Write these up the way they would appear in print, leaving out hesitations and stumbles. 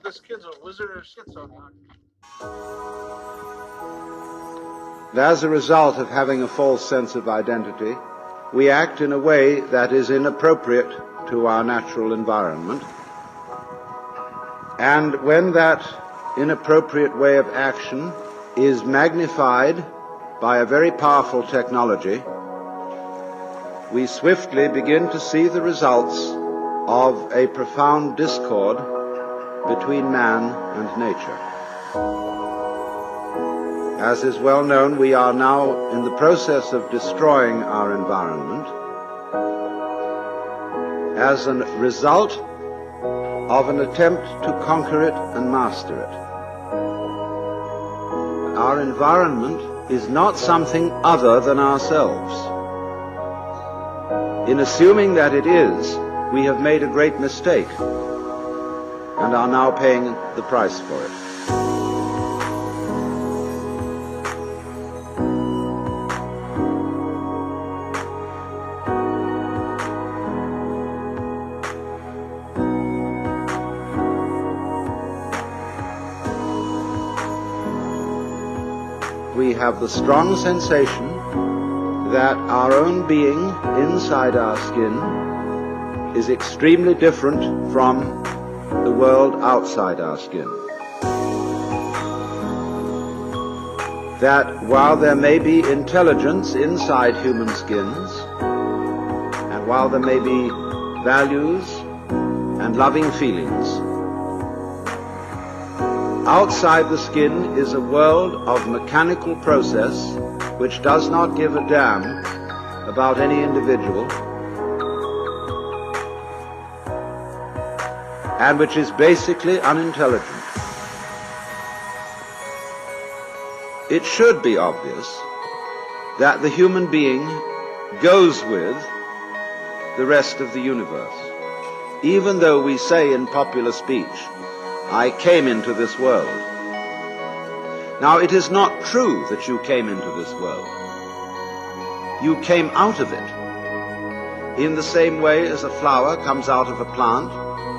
this kid's a wizard or schizo. As a result of having a false sense of identity, we act in a way that is inappropriate to our natural environment. And when that inappropriate way of action is magnified by a very powerful technology, we swiftly begin to see the results of a profound discord between man and nature. As is well known, we are now in the process of destroying our environment as a result of an attempt to conquer it and master it. Our environment is not something other than ourselves. In assuming that it is, we have made a great mistake and are now paying the price for it. We have the strong sensation that our own being inside our skin is extremely different from the world outside our skin. That while there may be intelligence inside human skins, and while there may be values and loving feelings, outside the skin is a world of mechanical process which does not give a damn about any individual, and which is basically unintelligent. It should be obvious that the human being goes with the rest of the universe, even though we say in popular speech, I came into this world. Now, it is not true that you came into this world. You came out of it, in the same way as a flower comes out of a plant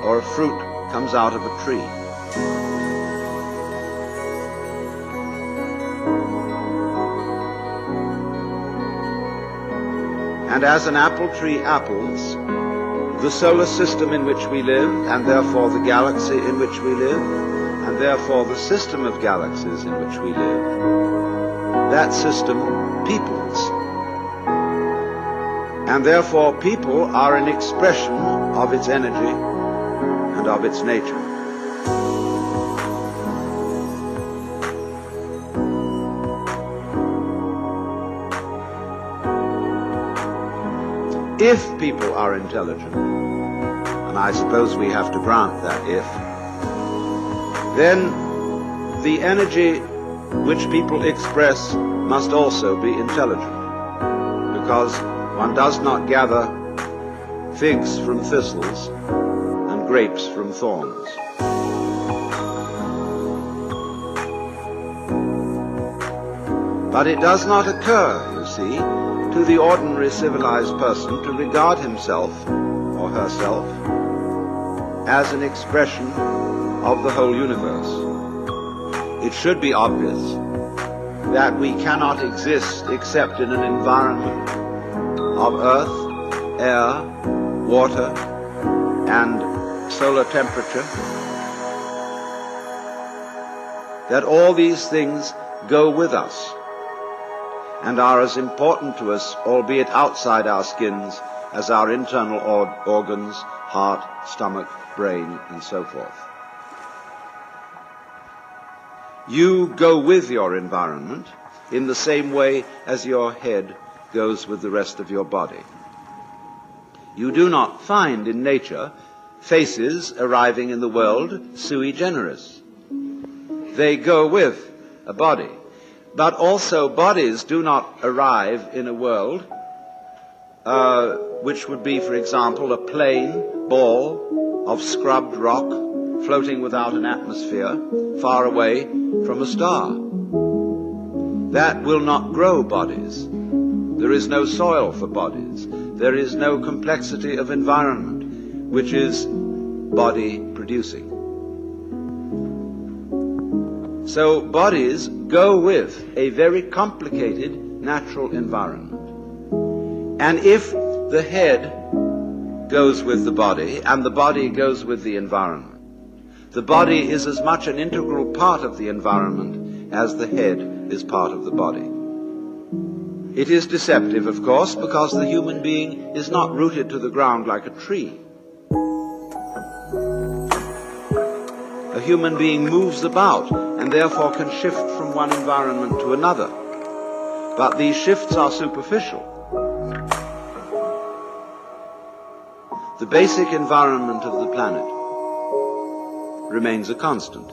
or a fruit comes out of a tree. And as an apple tree apples, the solar system in which we live, and therefore the galaxy in which we live, and therefore the system of galaxies in which we live, that system peoples. And therefore people are an expression of its energy and of its nature. If people are intelligent, and I suppose we have to grant that if, then the energy which people express must also be intelligent, because one does not gather figs from thistles and grapes from thorns. But it does not occur, you see, to the ordinary civilized person to regard himself or herself as an expression of the whole universe. It should be obvious that we cannot exist except in an environment of earth, air, water, and solar temperature, that all these things go with us and are as important to us, albeit outside our skins, as our internal organs, heart, stomach, brain, and so forth. You go with your environment in the same way as your head goes with the rest of your body. You do not find in nature faces arriving in the world sui generis. They go with a body. But also bodies do not arrive in a world which would be, for example, a plain ball of scrubbed rock floating without an atmosphere far away from a star. That will not grow bodies. There is no soil for bodies. There is no complexity of environment which is body producing. So bodies go with a very complicated natural environment. And if the head goes with the body and the body goes with the environment, the body is as much an integral part of the environment as the head is part of the body. It is deceptive, of course, because the human being is not rooted to the ground like a tree. A human being moves about and therefore can shift from one environment to another. But these shifts are superficial. The basic environment of the planet remains a constant.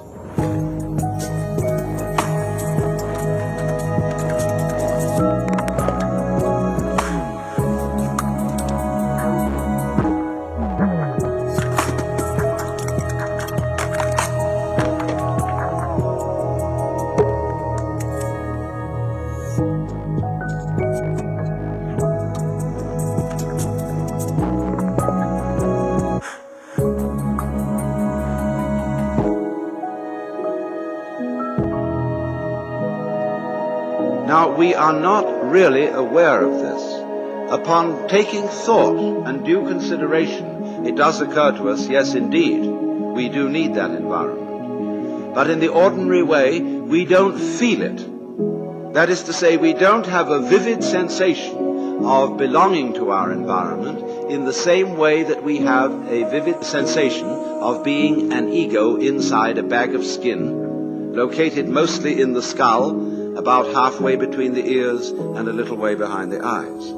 Now, we are not really aware of this. Upon taking thought and due consideration, it does occur to us, yes, indeed, we do need that environment. But in the ordinary way, we don't feel it. That is to say, we don't have a vivid sensation of belonging to our environment in the same way that we have a vivid sensation of being an ego inside a bag of skin, located mostly in the skull, about halfway between the ears and a little way behind the eyes.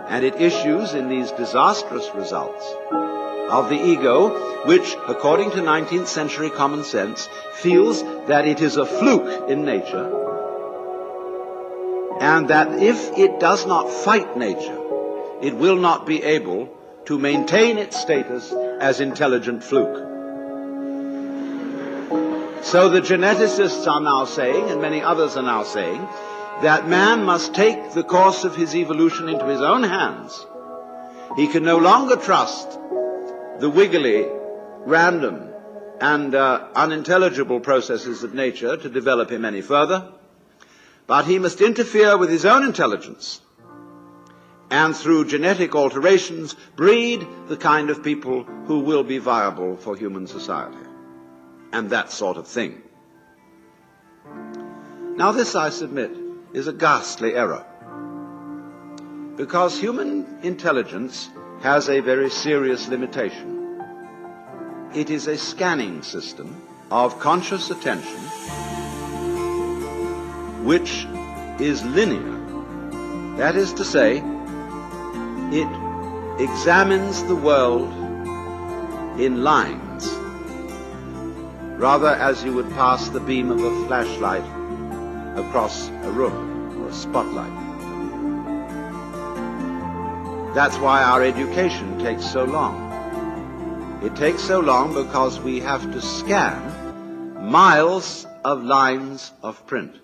And it issues in these disastrous results of the ego, which, according to 19th century common sense, feels that it is a fluke in nature, and that if it does not fight nature, it will not be able to maintain its status as intelligent fluke. So the geneticists are now saying, and many others are now saying, that man must take the course of his evolution into his own hands. He can no longer trust the wiggly, random, and unintelligible processes of nature to develop him any further, but he must interfere with his own intelligence and through genetic alterations breed the kind of people who will be viable for human society, and that sort of thing. Now this, I submit, is a ghastly error, because human intelligence has a very serious limitation. It is a scanning system of conscious attention which is linear. That is to say, it examines the world in lines, rather as you would pass the beam of a flashlight across a room or a spotlight. That's why our education takes so long. It takes so long because we have to scan miles of lines of print.